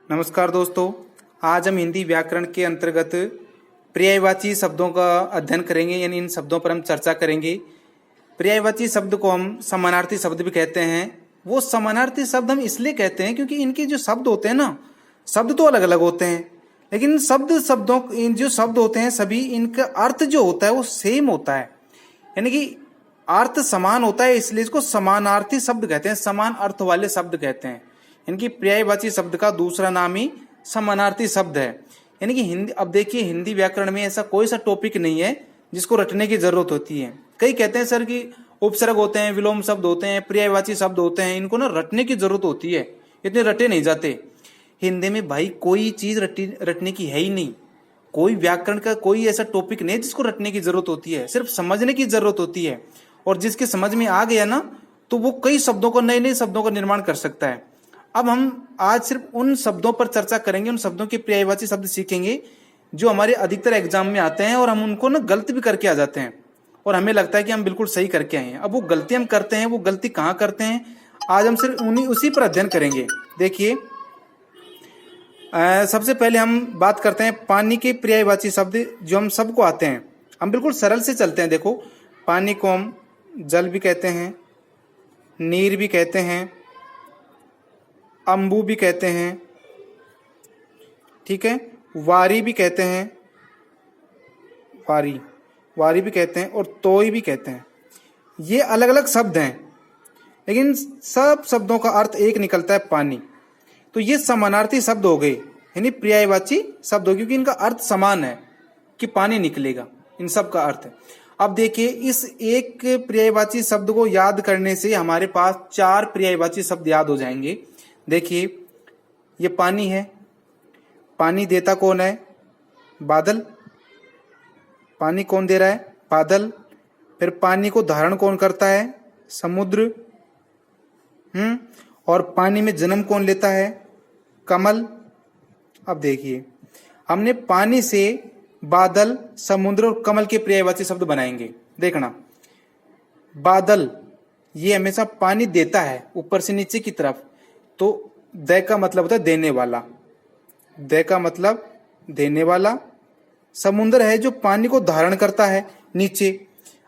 नमस्कार दोस्तों, आज हम हिंदी व्याकरण के अंतर्गत पर्यायवाची शब्दों का अध्ययन करेंगे, यानी इन शब्दों पर हम चर्चा करेंगे। पर्यायवाची शब्द को हम समानार्थी शब्द भी कहते हैं। वो समानार्थी शब्द हम इसलिए कहते हैं क्योंकि इनके जो शब्द होते हैं ना, शब्द तो अलग अलग होते हैं, लेकिन इन जो शब्द होते हैं सभी, इनका अर्थ जो होता है वो सेम होता है, यानी कि अर्थ समान होता है, इसलिए इसको समानार्थी शब्द कहते हैं, समान अर्थ वाले शब्द कहते हैं। इनकी पर्यायवाची शब्द का दूसरा नाम ही समानार्थी शब्द है। यानी कि हिंदी, अब देखिए हिंदी व्याकरण में ऐसा कोई सा टॉपिक नहीं है जिसको रटने की जरूरत होती है। कई कहते हैं सर कि उपसर्ग होते हैं, विलोम शब्द होते हैं, पर्यायवाची शब्द होते हैं, इनको ना रटने की जरूरत होती है, इतने रटे नहीं जाते। हिंदी में भाई कोई चीज रटने की है ही नहीं। कोई व्याकरण का कोई ऐसा टॉपिक नहीं जिसको रटने की जरूरत होती है, सिर्फ समझने की जरूरत होती है। और जिसके समझ में आ गया ना, तो वो कई शब्दों को, नए नए शब्दों का निर्माण कर सकता है। अब हम आज सिर्फ उन शब्दों पर चर्चा करेंगे, उन शब्दों के पर्यायवाची शब्द सीखेंगे जो हमारे अधिकतर एग्जाम में आते हैं, और हम उनको ना गलत भी करके आ जाते हैं और हमें लगता है कि हम बिल्कुल सही करके आए हैं। अब वो गलती हम करते हैं, वो गलती कहाँ करते हैं, आज हम सिर्फ उसी पर अध्ययन करेंगे। देखिए, सबसे पहले हम बात करते हैं पानी के पर्यायवाची शब्द जो हम सबको आते हैं। हम बिल्कुल सरल से चलते हैं। देखो, पानी को हम जल भी कहते हैं, नीर भी कहते हैं, अम्बु भी कहते हैं, ठीक है, वारी भी कहते हैं, वारी भी कहते हैं, और तोय भी कहते हैं। ये अलग अलग शब्द हैं, लेकिन सब शब्दों का अर्थ एक निकलता है, पानी। तो ये समानार्थी शब्द हो गए, यानी पर्यायवाची शब्द हो गए, क्योंकि इनका अर्थ समान है कि पानी निकलेगा, इन सब का अर्थ है। अब देखिए, इस एक पर्यायवाची शब्द को याद करने से हमारे पास 4 पर्यायवाची शब्द याद हो जाएंगे। देखिए, ये पानी है, पानी देता कौन है? बादल। पानी कौन दे रहा है? बादल। फिर पानी को धारण कौन करता है? समुद्र। और पानी में जन्म कौन लेता है? कमल। अब देखिए, हमने पानी से बादल, समुद्र और कमल के पर्यायवाची शब्द बनाएंगे। देखना, बादल ये हमेशा पानी देता है ऊपर से नीचे की तरफ, तो दे का मतलब होता है देने वाला, दे का मतलब देने वाला। समुद्र है जो पानी को धारण करता है नीचे।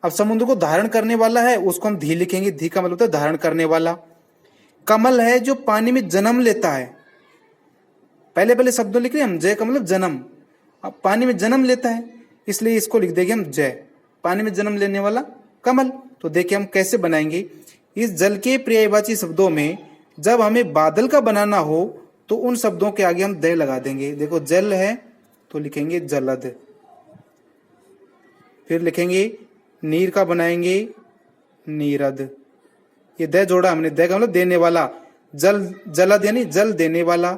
अब समुद्र को धारण करने वाला है, उसको हम धी लिखेंगे, धी का मतलब होता है धारण करने वाला। कमल है जो पानी में जन्म लेता है, पहले शब्दों लिख रहे हम, जय का मतलब जन्म। अब पानी में जन्म लेता है, इसलिए इसको लिख देंगे हम जय, पानी में जन्म लेने वाला कमल। तो देखिए हम कैसे बनाएंगे। इस जल के पर्यायवाची शब्दों में जब हमें बादल का बनाना हो तो उन शब्दों के आगे हम दय लगा देंगे। देखो, जल है तो लिखेंगे जलद। फिर लिखेंगे नीर का बनाएंगे नीरद। ये दय जोड़ा हमने, दय का मतलब देने वाला। जलद यानी जल देने वाला,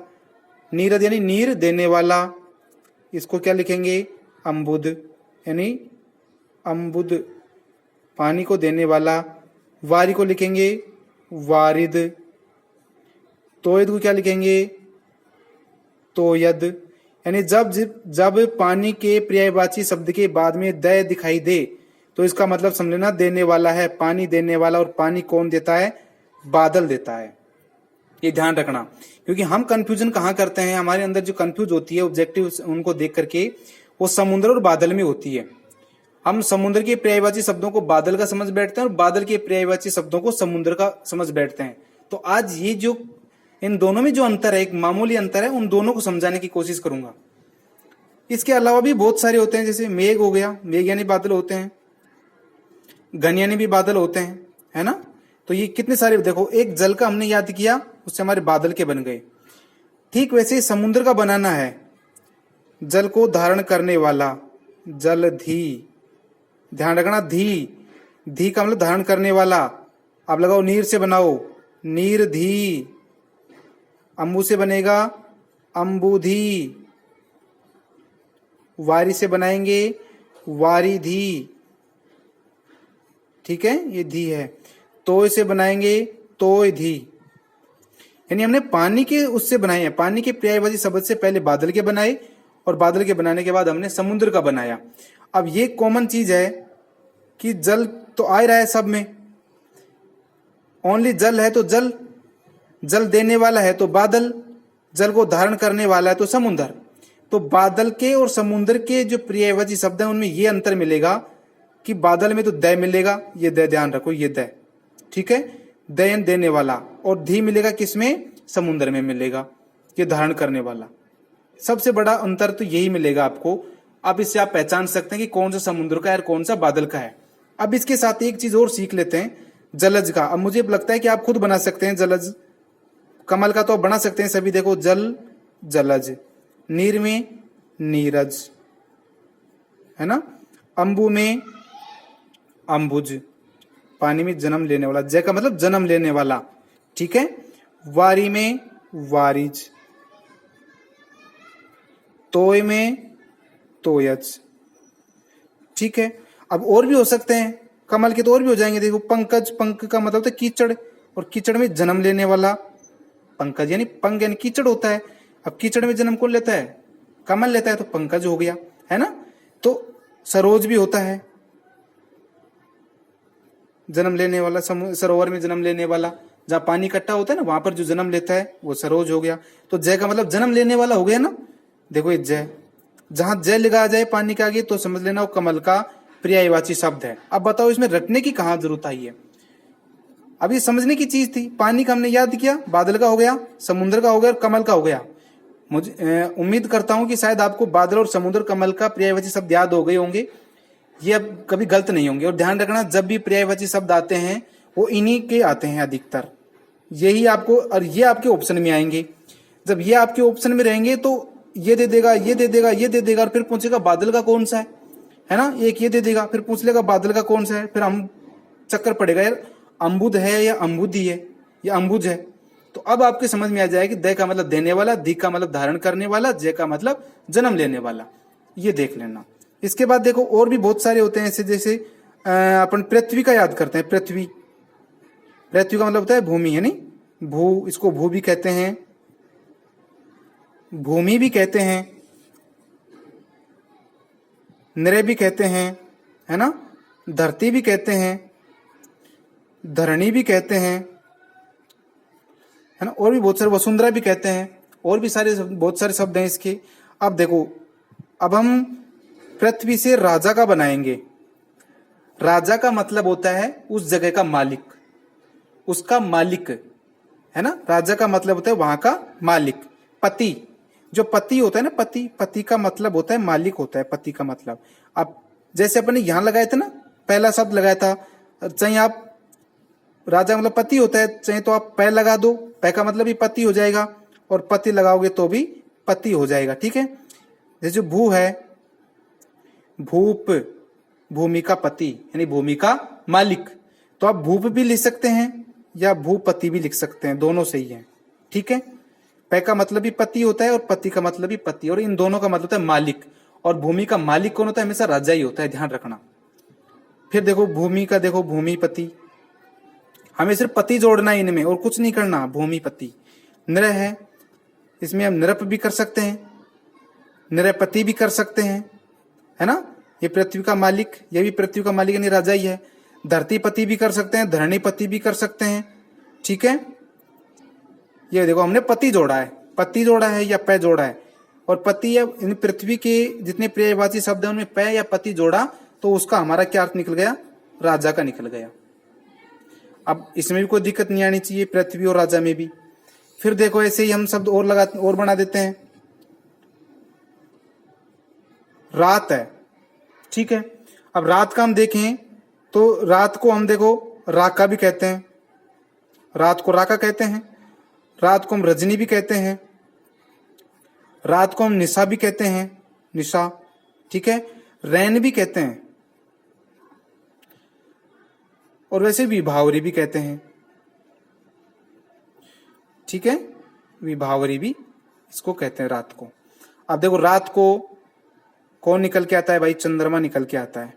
नीरद यानी नीर देने वाला। इसको क्या लिखेंगे? अम्बुद, यानी अम्बुद, पानी को देने वाला। वारी को लिखेंगे वारिद। तोयद को क्या लिखेंगे? तोयद। यानी जब पानी के पर्यायवाची शब्द के बाद में दय दिखाई दे तो इसका मतलब समझ लेना देने वाला है, पानी देने वाला। और पानी कौन देता है? बादल देता है। ये ध्यान रखना, क्योंकि हम कंफ्यूजन कहाँ करते हैं, हमारे अंदर जो कंफ्यूज होती है ऑब्जेक्टिव उनको देख करके, वो समुद्र और बादल में होती है। हम समुद्र के पर्यायवाची शब्दों को बादल का समझ बैठते हैं और बादल के पर्यायवाची शब्दों को समुद्र का समझ बैठते हैं। तो आज ये जो इन दोनों में जो अंतर है, एक मामूली अंतर है, उन दोनों को समझाने की कोशिश करूंगा। इसके अलावा भी बहुत सारे होते हैं, जैसे मेघ हो गया, मेघ यानी बादल होते हैं, घन यानी भी बादल होते हैं, है ना। तो ये कितने सारे, देखो, एक जल का हमने याद किया, उससे हमारे बादल के बन गए। ठीक वैसे ही समुद्र का बनाना है, जल को धारण करने वाला, जलधी। ध्यान रखना, धी का मतलब धारण करने वाला। आप लगाओ नीर से बनाओ, नीरधी। अम्बु से बनेगा अम्बुधी। वारी से बनाएंगे वारीधी, ठीक है, ये धी है। तोय से बनाएंगे तोयधी। यानी हमने पानी के उससे बनाए हैं, पानी के पर्यायवाची शब्द से पहले बादल के बनाए, और बादल के बनाने के बाद हमने समुद्र का बनाया। अब ये कॉमन चीज है कि जल तो आ रहा है सब में, ओनली जल है तो जल, जल देने वाला है तो बादल, जल को धारण करने वाला है तो समुद्र। तो बादल के और समुद्र के जो पर्यायवाची शब्द है उनमें ये अंतर मिलेगा कि बादल में तो द मिलेगा, ये द ध्यान रखो, ये द, ठीक है, दयन देने वाला, और धी मिलेगा किसमें, समुद्र में मिलेगा, ये धारण करने वाला। सबसे बड़ा अंतर तो यही मिलेगा आपको। अब इससे आप पहचान सकते हैं कि कौन सा समुद्र का है और कौन सा बादल का है। अब इसके साथ एक चीज और सीख लेते हैं, जलज का। अब मुझे लगता है कि आप खुद बना सकते हैं जलज, कमल का तो आप बना सकते हैं सभी। देखो जल जलज, नीर में नीरज, है ना, अंबु में अंबुज, पानी में जन्म लेने वाला, जय का मतलब जन्म लेने वाला, ठीक है, वारी में वारिज, तोय में तोयज, ठीक है। अब और भी हो सकते हैं, कमल के तो और भी हो जाएंगे। देखो पंकज, पंक का मतलब होता है कीचड़, और कीचड़ में जन्म लेने वाला, पंकज यानी पंक यानी कीचड़ होता है। अब कीचड़ में जन्म कौन लेता है, कमल लेता है, तो पंकज हो गया, है ना। तो सरोज भी होता है जन्म लेने वाला, सरोवर में जन्म लेने वाला, जहां पानी इकट्ठा होता है ना वहां पर जो जन्म लेता है वो सरोज हो गया। तो जय का मतलब जन्म लेने वाला हो गया ना। देखो ये जय, जहां जय लगा जाए पानी के आगे तो समझ लेना वो कमल का पर्यायवाची शब्द है। अब बताओ इसमें रटने की कहां जरूरत आई है। अब ये समझने की चीज थी, पानी का हमने याद किया, बादल का हो गया, समुद्र का हो गया और कमल का हो गया। मुझे उम्मीद करता हूं कि शायद आपको बादल और समुद्र कमल का पर्यायवाची शब्द याद हो गए होंगे, ये अब कभी गलत नहीं होंगे। और ध्यान रखना जब भी पर्यायवाची शब्द आते हैं वो इन्हीं के आते हैं अधिकतर, यही आपको, और ये आपके ऑप्शन में आएंगे। जब ये आपके ऑप्शन में रहेंगे तो ये दे देगा, ये दे देगा, ये दे देगा, और फिर पूछेगा बादल का कौन सा है ना, एक ये दे देगा, फिर पूछ लेगा बादल का कौन सा है, फिर हम चक्कर पड़ेगा यार अम्बुद है या अम्बुदी है या अम्बुज है। तो अब आपके समझ में आ जाएगा कि द का मतलब देने वाला, दी का मतलब धारण करने वाला, जय का मतलब जन्म लेने वाला, ये देख लेना। इसके बाद देखो और भी बहुत सारे होते हैं ऐसे, जैसे अपन पृथ्वी का याद करते हैं। पृथ्वी, पृथ्वी का मतलब होता है भूमि, है नहीं, भू, इसको भू भी कहते हैं, भूमि भी कहते हैं, नृ भी कहते हैं, है ना, धरती भी कहते हैं, धरणी भी कहते हैं, है ना, और भी बहुत सारे, वसुंधरा भी कहते हैं, और भी सारे बहुत सारे शब्द हैं इसके। अब देखो, अब हम पृथ्वी से राजा का बनाएंगे। राजा का मतलब होता है उस जगह का मालिक, उसका मालिक, है ना, राजा का मतलब होता है वहां का मालिक। पति, जो पति होता है ना, पति, पति का मतलब होता है मालिक होता है, पति का मतलब। अब जैसे अपने यहां लगाए थे ना, पहला शब्द लगाया था, चाहे आप राजा मतलब पति होता है, चाहे तो आप पै लगा दो, पै का मतलब भी पति हो जाएगा, और पति लगाओगे तो भी पति हो जाएगा, ठीक है। जैसे जो भू है, भूप, भूमि का पति यानी भूमि का मालिक, तो आप भूप भी लिख सकते हैं या भूपति भी लिख सकते हैं, दोनों सही है, ठीक है। पै का मतलब भी पति होता है और पति का मतलब भी पति, और इन दोनों का मतलब होता है मालिक। और भूमि का मालिक कौन होता है, हमेशा राजा ही होता है, ध्यान रखना। फिर देखो भूमि का, देखो भूमिपति, हमें सिर्फ पति जोड़ना है इनमें और कुछ नहीं करना, भूमिपति। नृ है, इसमें हम नृप भी कर सकते हैं, नृपति भी कर सकते हैं, है ना, ये पृथ्वी का मालिक, ये भी पृथ्वी का मालिक यानी राजा ही है। धरतीपति भी कर सकते हैं, धरणीपति भी कर सकते हैं, ठीक है। ये देखो हमने पति जोड़ा है, पति जोड़ा है या पै जोड़ा है, और पति या इन पृथ्वी के जितने पर्यायवाची शब्द है उनमें पै या पति जोड़ा तो उसका हमारा क्या अर्थ निकल गया, राजा का निकल गया। अब इसमें भी कोई दिक्कत नहीं आनी चाहिए, पृथ्वी और राजा में भी। फिर देखो ऐसे ही हम शब्द और लगा और बना देते हैं। रात है, ठीक है। अब रात का हम देखें तो रात को हम देखो राका भी कहते हैं, रात को राका कहते हैं, रात को हम रजनी भी कहते हैं, रात को हम निशा भी कहते हैं, निशा, ठीक है। रैन भी कहते हैं, और वैसे विभावरी भी कहते हैं, ठीक है, विभावरी भी इसको कहते हैं रात को। अब देखो रात को कौन निकल के आता है भाई, चंद्रमा निकल के आता है,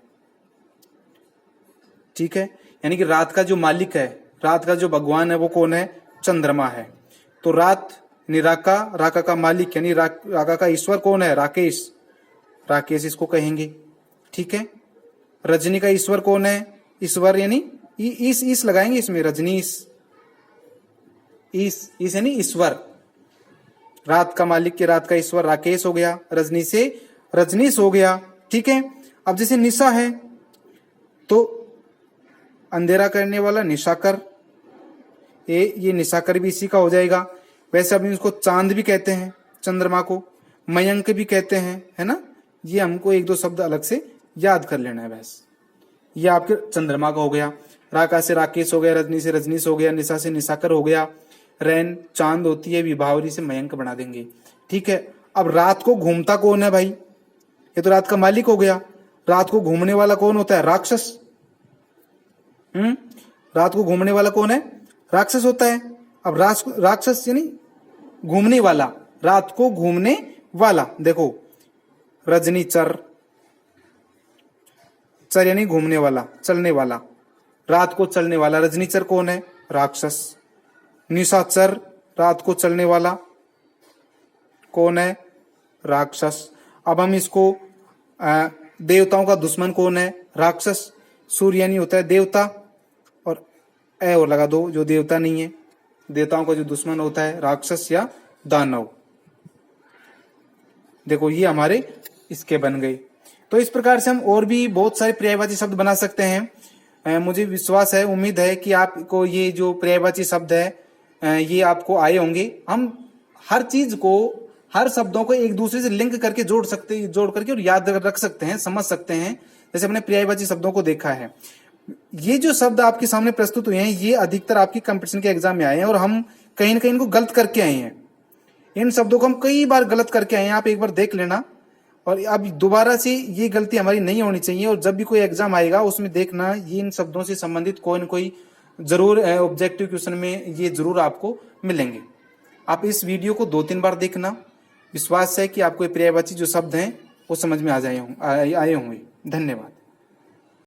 ठीक है। यानी कि रात का जो मालिक है, रात का जो भगवान है वो कौन है, चंद्रमा है। तो रात निराका, राका का मालिक यानी राका का ईश्वर कौन है, राकेश, राकेश इसको कहेंगे, ठीक है। रजनी का ईश्वर कौन है, ईश्वर यानी इस लगाएंगे इसमें, रजनीश, इस यानी ईश्वर, रात का मालिक के रात का ईश्वर राकेश हो गया, रजनी से रजनीश हो गया। ठीक है, अब जैसे निशा है तो अंधेरा करने वाला निशाकर, ये निशाकर भी इसी का हो जाएगा। वैसे अभी इसको चांद भी कहते हैं, चंद्रमा को मयंक भी कहते हैं, है ना। ये हमको एक दो शब्द अलग से याद कर लेना है बस। ये आपके चंद्रमा का हो गया, राका से राकेश हो गया, रजनी से रजनीश हो गया, निशा से निशाकर हो गया, रैन चांद होती है, विभावरी से मयंक बना देंगे। ठीक है, अब रात को घूमता कौन है भाई, ये तो रात का मालिक हो गया। रात को घूमने वाला कौन होता है, राक्षस। रात को घूमने वाला कौन है, राक्षस होता है। अब राक्षस यानी घूमने वाला, रात को घूमने वाला। देखो रजनी चर, चर यानी घूमने वाला, चलने वाला, रात को चलने वाला। रजनीचर कौन है, राक्षस। निशाचर रात को चलने वाला कौन है, राक्षस। अब हम इसको देवताओं का दुश्मन कौन है, राक्षस। सूर्य यानी होता है देवता, और ए और लगा दो जो देवता नहीं है। देवताओं का जो दुश्मन होता है राक्षस या दानव। देखो ये हमारे इसके बन गए। तो इस प्रकार से हम और भी बहुत सारे पर्यायवाची शब्द बना सकते हैं। मुझे विश्वास है, उम्मीद है कि आपको ये जो पर्यायवाची शब्द है ये आपको आए होंगे। हम हर चीज को, हर शब्दों को एक दूसरे से लिंक करके जोड़ करके और याद रख सकते हैं, समझ सकते हैं। जैसे अपने पर्यायवाची शब्दों को देखा है, ये जो शब्द आपके सामने प्रस्तुत हुए हैं ये अधिकतर आपकी कंपटीशन के एग्जाम में आए हैं और हम कहीं ना कहीं इनको गलत करके आए हैं। इन शब्दों को हम कई बार गलत करके आए हैं, आप एक बार देख लेना। और अब दोबारा से ये गलती हमारी नहीं होनी चाहिए। और जब भी कोई एग्जाम आएगा उसमें देखना ये इन शब्दों से संबंधित कोई न कोई जरूर ऑब्जेक्टिव क्वेश्चन में ये जरूर आपको मिलेंगे। आप इस वीडियो को 2-3 बार देखना। विश्वास है कि आपको ये पर्यायवाची जो शब्द हैं वो समझ में आए होंगे। धन्यवाद।